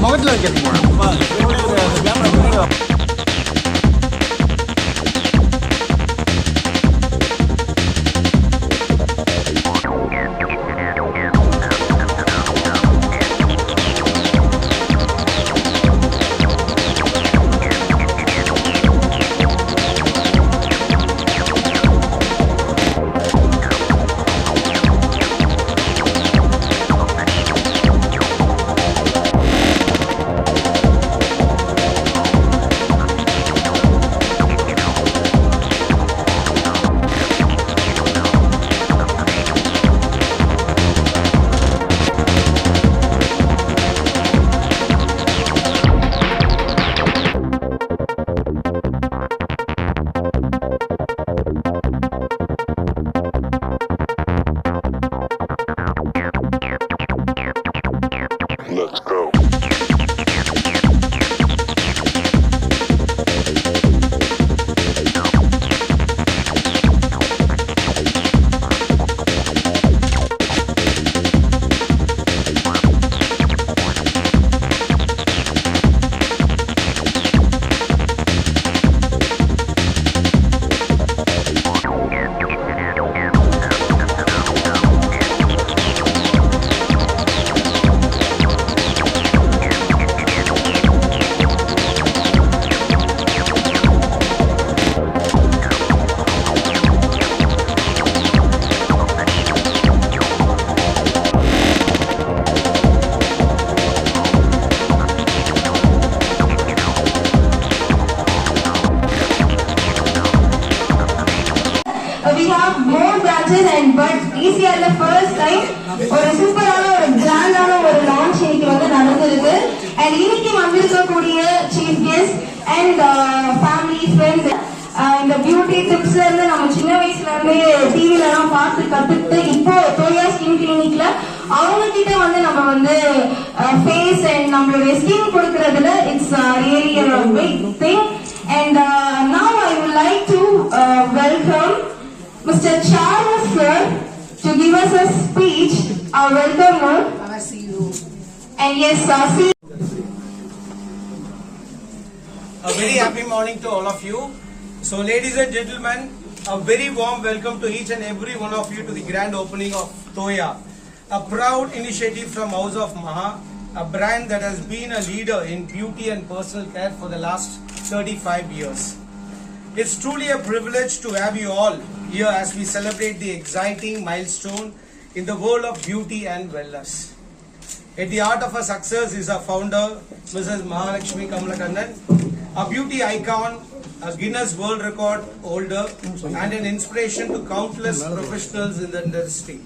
முகத்தில் கேட்க We have more branches and but ECR the first time ஒரு சூப்பரான ஒரு கிராண்டான ஒரு லான்ச் இன்னைக்கு வந்து நடந்திருக்கு and இன்னைக்கு வந்திருக்கக்கூடிய chief guest and family friends இந்த பியூட்டி டிப்ஸ்ல இருந்து நம்ம சின்ன வயசுல இருந்தே டிவில எல்லாம் பார்த்து கத்துக்கிட்டு இப்போ தோயா ஸ்கின் கிளினிக்ல அவங்க கிட்ட வந்து நம்ம வந்து ஃபேஸ் அண்ட் நம்மளுடைய ஸ்கின் கொடுக்கறதுல it's really a big thing and now I would like to welcome Mr. Charles sir to give us a speech. Welcome sir. I see you. And yes, see. A very happy morning to all of you. So ladies and gentlemen, a very warm welcome to each and every one of you to the grand opening of Toya, a proud initiative from House of Maha, a brand that has been a leader in beauty and personal care for the last 35 years. It's truly a privilege to have you all here as we celebrate the exciting milestone in the world of beauty and wellness. At the heart of her success is our founder, Mrs. Mahalakshmi Kamalakannan, a beauty icon, a Guinness World Record holder, and an inspiration to countless professionals in the industry.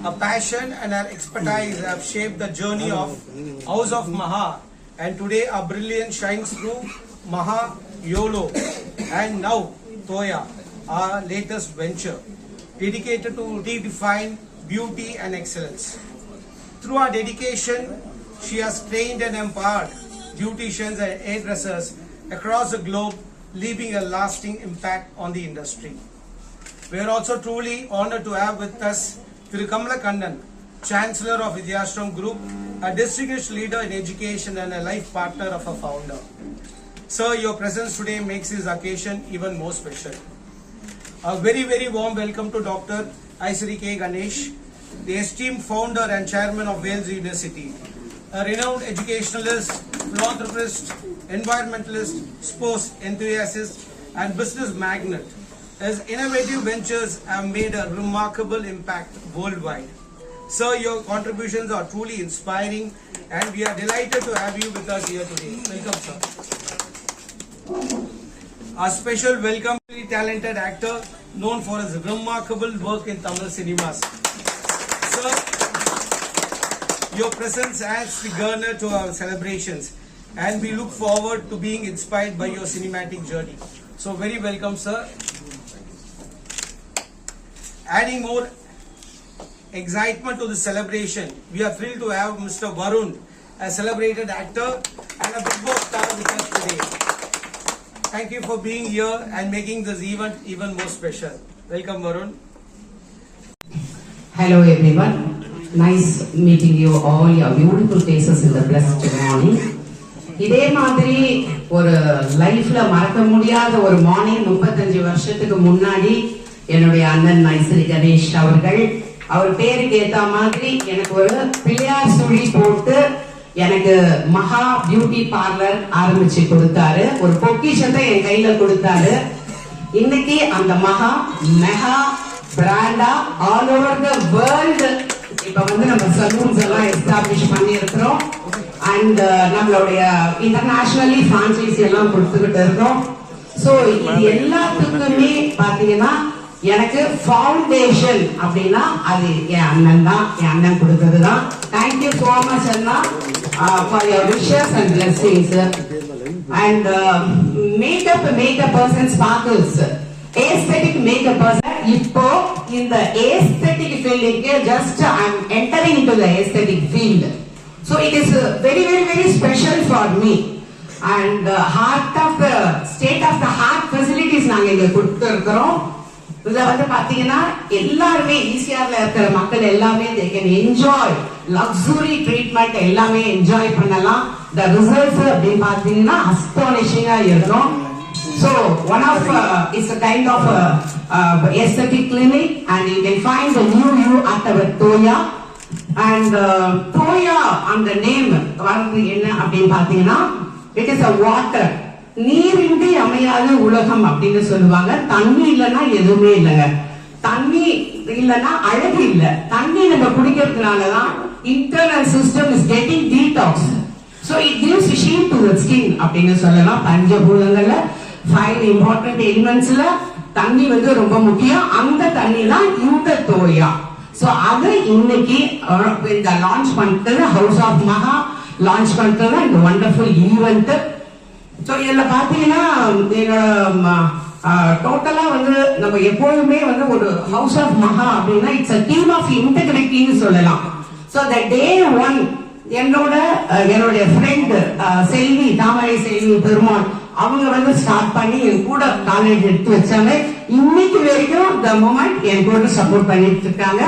Her passion and her expertise have shaped the journey of House of Maha, and today our brilliance shines through Maha YOLO and now Toya, our latest venture, dedicated to redefine beauty and excellence. Through her dedication, she has trained and empowered beauticians and hairdressers across the globe, leaving a lasting impact on the industry. We are also truly honored to have with us Thiru Kamalakannan, Chancellor of Vidyashram Group, a distinguished leader in education and a life partner of our founder. Sir, your presence today makes this occasion even more special. A very warm welcome to Dr. Aisari K. Ganesh, the esteemed founder and chairman of Wales University, a renowned educationalist, philanthropist, environmentalist, sports enthusiast, and business magnate. His innovative ventures have made a remarkable impact worldwide. Sir, your contributions are truly inspiring, and we are delighted to have you with us here today. Welcome, sir. A special welcome to the talented actor known for his remarkable work in Tamil cinemas. Sir, your presence adds the garner to our celebrations, and we look forward to being inspired by your cinematic journey. So very welcome, sir. Adding more excitement to the celebration, we are thrilled to have Mr. Varun, a celebrated actor and a big boss star with us today. Thank you for being here and making this event even more special. Welcome, Varun. Hello everyone. Nice meeting you all, your beautiful faces in the blessed morning. இதே மாதிரி ஒரு லைஃப்ல மறக்க முடியாத ஒரு morning 35 வருஷத்துக்கு முன்னாடி என்னுடைய அண்ணன் ஐசரி கணேஷ் அவர்கள் அவர் பேருக்கு ஏத்த மாதிரி எனக்கு ஒரு பிள்ளையார் சுழி போட்டு எனக்கு மகா பியூட்டி பார்லர் ஆரம்பிச்சு கொடுத்தாரு. ஒரு பொக்கிஷத்தை என் கையில கொடுத்தாரு. இன்னைக்கு அந்த மகா மெகா பிராண்டா ஆல் ஓவர் த வேர்ல்ட் இப்ப வந்து நம்ம சலூன்ஸ் எல்லாம் எஸ்டாப்ளிஷ் பண்ணி இருக்கிறோம். அண்ட் நம்மளுடைய இன்டர்நேஷனலி பிரான்சைசி எல்லாம் கொடுத்துக்கிட்டு இருக்கோம். சோ இது எல்லாத்துக்குமே பாத்தீங்கன்னா எனக்கு ஃபவுண்டேஷன் அப்படின்னா அது என் அண்ணன் தான், என் அண்ணன் கொடுத்தது தான். தேங்க்யூ சோ மச் அண்ணா for your wishes and blessings. And makeup person sparkles, aesthetic makeup person. இப்போ இந்த ஏஸ்தெட்டிக் ஃபீல்டுக்கு just I am entering into the aesthetic field. So it is very special for me. And heart of the state of the heart facilities நாங்க இங்க கொடுத்து இருக்கிறோம். இதுல வந்து பாத்தீங்கன்னா எல்லாருமே ஈசிஆர்ல இருக்கிற மக்கள் எல்லாமே they can enjoy luxury treatment, எல்லாமே என்ஜாய் பண்ணலாம். The results அப்படின்னு பாத்தீங்கன்னா astonishing-ஆ இருக்கும். So one of it's a kind of aesthetic clinic, and you can find the new you at our Toya. And Toya அந்த நேம் வந்து என்ன அப்படின்னு பாத்தீங்கன்னா it is a water. நீரின்றி அமையாத உலகம் அப்படின்னு சொல்லுவாங்க. தண்ணி இல்லைன்னா எதுவுமே இல்லைங்க. தண்ணி இல்லைன்னா அழகு இல்லை. தண்ணி நம்ம குடிக்கிறதுனாலதான் internal system is getting detox. So it gives shape to the skin அப்படின்னு சொல்லலாம். பஞ்சபூதங்கள்ல 5 important elements-ல தண்ணி வந்து ரொம்ப முக்கியம். அந்த தண்ணி தான் இந்த தோயா. So அது இன்னைக்கு இந்த லான்ச் பண்ணிட்டது ஹவுஸ் ஆஃப் மகா லான்ச் பண்ணிட்டது இந்த வண்டர்ஃபுல் ஈவெண்ட். ஸோ இதில் பார்த்தீங்கன்னா டோட்டலா வந்து நம்ம எப்போதுமே வந்து ஒரு ஹவுஸ் ஆஃப் மகா அப்படின்னா இட்ஸ் அ டீம் ஆஃப் இன்டெகிரிட்டின்னு சொல்லலாம். ஸோ த டே ஒன் என்னுடைய ஃப்ரெண்ட் செல்வி, தாமரை செல்வி பெருமாள், அவங்க வந்து ஸ்டார்ட் பண்ணி என் கூட காலேஜ் எடுத்து வச்சாங்க. இன்னைக்கு வரைக்கும் த மொமெண்ட் என் கூட சப்போர்ட் பண்ணிட்டு இருக்காங்க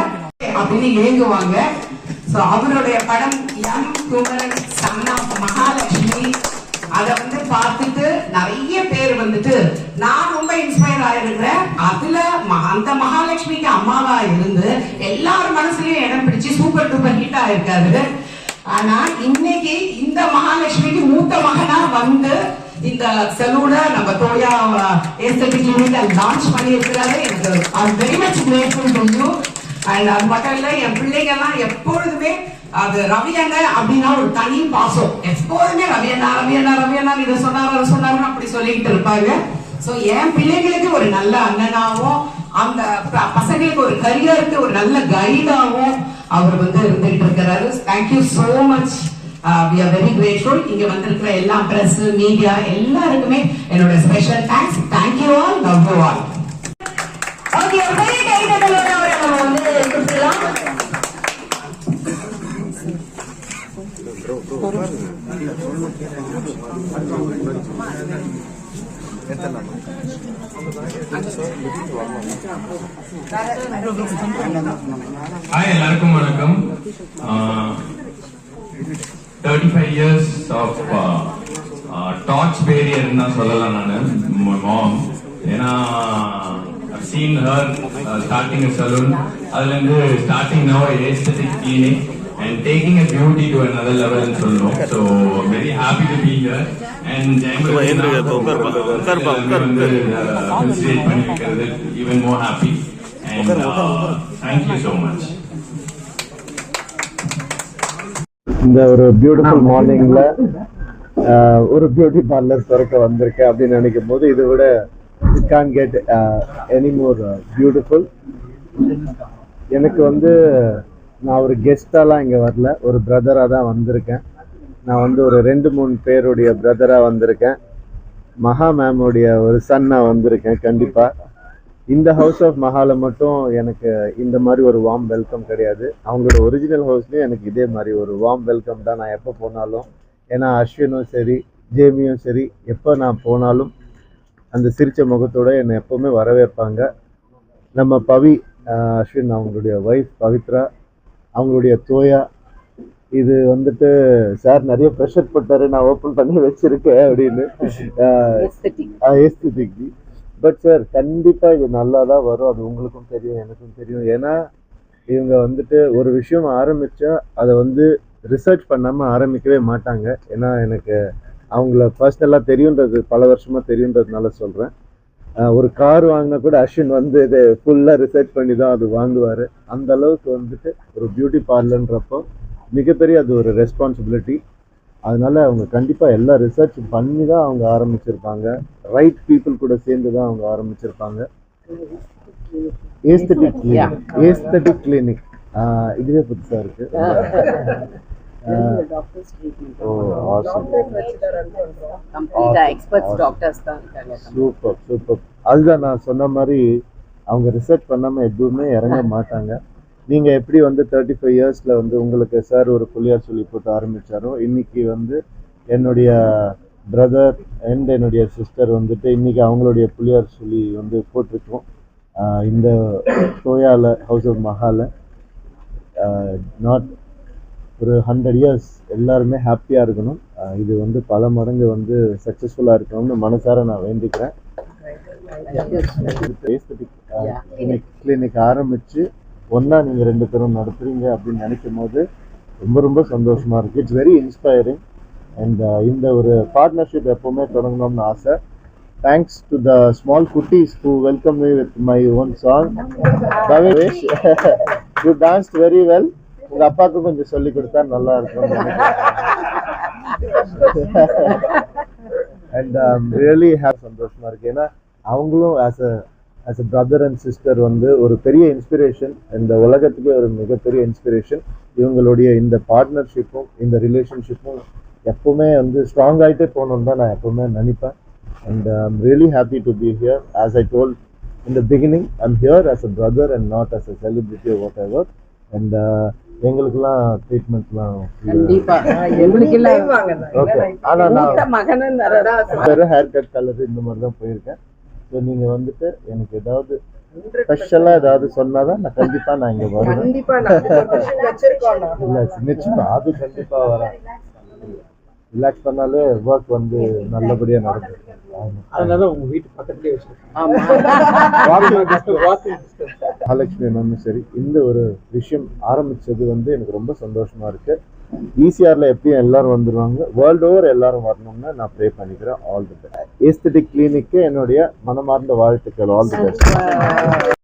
அப்படின்னு ஏங்குவாங்க. சோ அவருடைய படம் M Kumaran son of Mahalakshmi, அத வந்து பார்த்துட்டு நிறைய பேர் வந்துட்டு நான் ரொம்ப இன்ஸ்பயர் ஆயிருக்கிறேன். அதுல அந்த மகாலட்சுமிக்கு அம்மாவா இருந்து எல்லார் மனசுலயும் இடம் பிடிச்சு சூப்பர் டூப்பர் ஹிட் ஆயிருக்காரு. ஆனா இன்னைக்கு இந்த மகாலட்சுமிக்கு மூத்த மகனா வந்து இந்த சலூன நம்ம தோயா ஏஸ்தெட்டிக் யூனிட் லான்ச் பண்ணி இருக்கிறாரு. எனக்கு I am very much grateful to you. And அது மட்டும் இல்ல என் பிள்ளைங்க எல்லாம் எப்பொழுதுமே அது ரவி அண்ணன் அப்படின்னா ஒரு தனி பாசம். எப்போதுமே ரவி அண்ணா ரவி அண்ணா ரவி அண்ணா இதை சொன்னாருன்னு அப்படி சொல்லிட்டு இருப்பாங்க. சோ என் பிள்ளைங்களுக்கு ஒரு நல்ல அண்ணனாவும் அந்த பசங்களுக்கு ஒரு கரியருக்கு ஒரு நல்ல கைடாவும் அவர் வந்து இருந்துகிட்டு இருக்கிறாரு. Thank you so much. we are very grateful. இங்க வந்திருக்கிற எல்லா பிரஸ் மீடியா எல்லாருக்குமே என்னோட special thanks. thank you all, love you all. Okay, பெரிய கைதட்டலோட அவரை நம்ம வந்து கொடுக்கலாம். ஹாய், எல்லாருக்கும் வணக்கம். 35 years of torch barrier ன்னு சொல்லலாம் நான். my mom, ஏன்னா I've seen her starting a salon, அதுல இருந்து starting now a aesthetic clinic and taking a beauty to another level ன்னு சொல்லணும். So I'm very happy to be here and facilitate பண்ணிருக்கிறது even more happy and thank you so much. இந்த ஒரு beautiful மார்னிங்ல ஒரு beauty parlour திறக்க வந்திருக்கேன் அப்படின்னு நினைக்கும் போது இதை விட it can't get any more beautiful. எனக்கு வந்து நான் ஒரு கெஸ்டாலாம் இங்கே வரல, ஒரு பிரதராக தான் வந்திருக்கேன். நான் வந்து ஒரு 2-3 பேருடைய பிரதராக வந்திருக்கேன். மகா மேமுடைய ஒரு சன்னாக வந்திருக்கேன். கண்டிப்பாக இந்த ஹவுஸ் ஆஃப் மஹால மட்டும் எனக்கு இந்த மாதிரி ஒரு வார்ம் வெல்கம் கிடையாது. அவங்களோட ஒரிஜினல் ஹவுஸ்லேயும் எனக்கு இதே மாதிரி ஒரு வார்ம் வெல்கம் தான் நான் எப்போ போனாலும். ஏன்னா அஸ்வினும் சரி ஜேமியும் சரி எப்போ நான் போனாலும் அந்த சிரிச்ச முகத்தோடு என்னை எப்போவுமே வரவேற்பாங்க. நம்ம பவி அஸ்வின் அவங்களுடைய ஒய்ஃப் பவித்ரா, அவங்களுடைய தோயா, இது வந்துட்டு சார் நிறைய ப்ரெஷர் போட்டாரு நான் ஓப்பன் பண்ணி வச்சிருக்கேன் அப்படின்னு ஏஸ்தட்டிக். பட் சார் கண்டிப்பாக இது நல்லா தான் வரும், அது உங்களுக்கும் தெரியும் எனக்கும் தெரியும். ஏன்னா இவங்க வந்துட்டு ஒரு விஷயம் ஆரம்பித்தா அதை வந்து ரிசர்ச் பண்ணாமல் ஆரம்பிக்கவே மாட்டாங்க. ஏன்னா எனக்கு அவங்கள பர்சனலாக தெரியுன்றது, பல வருஷமாக தெரியுன்றதுனால சொல்கிறேன். ஒரு கார் வாங்கினா கூட அஸ்வின் வந்து இதை ஃபுல்லாக ரிசர்ச் பண்ணி தான் அது வாங்குவார். அந்த அளவுக்கு வந்துட்டு ஒரு பியூட்டி பார்லர்ன்றப்போ மிகப்பெரிய அது ஒரு ரெஸ்பான்சிபிலிட்டி. அதனால அவங்க கண்டிப்பாக எல்லா ரிசர்ச் பண்ணி தான் அவங்க ஆரம்பிச்சிருப்பாங்க. ரைட் பீப்புள் கூட சேர்ந்து தான் அவங்க ஆரம்பிச்சிருப்பாங்க. ஏஸ்தட்டிக் கிளினிக் இதுவே புதுசாக இருக்கு. சூப்பர். அதுதான் நான் சொன்ன மாதிரி அவங்க ரிசர்ச் பண்ணாம எதுவுமே இறங்க மாட்டாங்க. நீங்க எப்படி வந்து 35 இயர்ஸ்ல வந்து உங்களுக்கு சார் ஒரு புள்ளியார் சொல்லி போட்டு ஆரம்பிச்சாரோ, இன்னைக்கு வந்து என்னுடைய பிரதர் அண்ட் என்னுடைய சிஸ்டர் வந்துட்டு இன்னைக்கு அவங்களுடைய புள்ளியார் சொல்லி வந்து போட்டிருக்கோம் இந்த தோயால ஹவுஸ் ஆஃப் மஹால. நாட் ஒரு 100 இயர்ஸ் எல்லாருமே ஹாப்பியாக இருக்கணும். இது வந்து பல மடங்கு வந்து சக்ஸஸ்ஃபுல்லாக இருக்கணும்னு மனசார நான் வேண்டிக்கிறேன். கிளினிக் ஆரம்பித்து ஒன்றா நீங்கள் 2 பேரும் நடத்துறீங்க அப்படின்னு நினைக்கும் போது ரொம்ப ரொம்ப சந்தோஷமாக இருக்குது. It's very inspiring. அண்ட் இந்த ஒரு பார்ட்னர்ஷிப் எப்போவுமே தொடங்கணும்னு ஆசை. தேங்க்ஸ் டு த ஸ்மால் குட்டீஸ் who welcome me with my own song. Bhavesh, you danced very well. உங்க அப்பாவுக்கும் கொஞ்சம் சொல்லி கொடுத்தா நல்லா இருக்கும். அண்ட் ரியலி சந்தோஷமா இருக்கு. ஏன்னா அவங்களும் as a brother and sister வந்து ஒரு பெரிய இன்ஸ்பிரேஷன், இந்த உலகத்துக்கே ஒரு மிகப்பெரிய இன்ஸ்பிரேஷன். இவங்களுடைய இந்த பார்ட்னர்ஷிப்பும் இந்த ரிலேஷன்ஷிப்பும் எப்பவுமே வந்து ஸ்ட்ராங் ஆகிட்டே போகணுன்னு தான் நான் எப்பவுமே நினைப்பேன். And I'm really happy to be here. As I told in the beginning, I'm here as a brother and not as a celebrity what ever. And எங்களுக்குலாம் ட்ரீட்மெண்ட்லாம் ஆனா நான் வெறும் ஹேர் கட் கலர் இந்த மாதிரி தான் போயிருக்கேன். ஸோ நீங்க வந்துட்டு எனக்கு ஏதாவது ஸ்பெஷலா ஏதாவது சொன்னாதான் நான் கண்டிப்பா நான் இங்க வருவேன். இல்ல நிச்சயமா அது கண்டிப்பா வரேன். ரிலாக்ஸ் பண்ணாலே ஒர்க் வந்து நல்லபடியா நடக்கும். அதனால உங்க வீட்டு பக்கத்துலயே வச்சிருக்கேன். மகாலட்சுமி மேமும் சரி, இந்த ஒரு விஷயம் ஆரம்பிச்சது வந்து எனக்கு ரொம்ப சந்தோஷமா இருக்கு. ஈசிஆர்ல எப்படியும் எல்லாரும் வந்துருவாங்க, வேர்ல்டு ஓவர் எல்லாரும் வரணும்னு நான் ப்ரே பண்ணிக்கிறேன். All the best. ஏஸ்தட்டிக் கிளினிக்கு என்னுடைய மனமார்ந்த வாழ்த்துக்கள். All the best.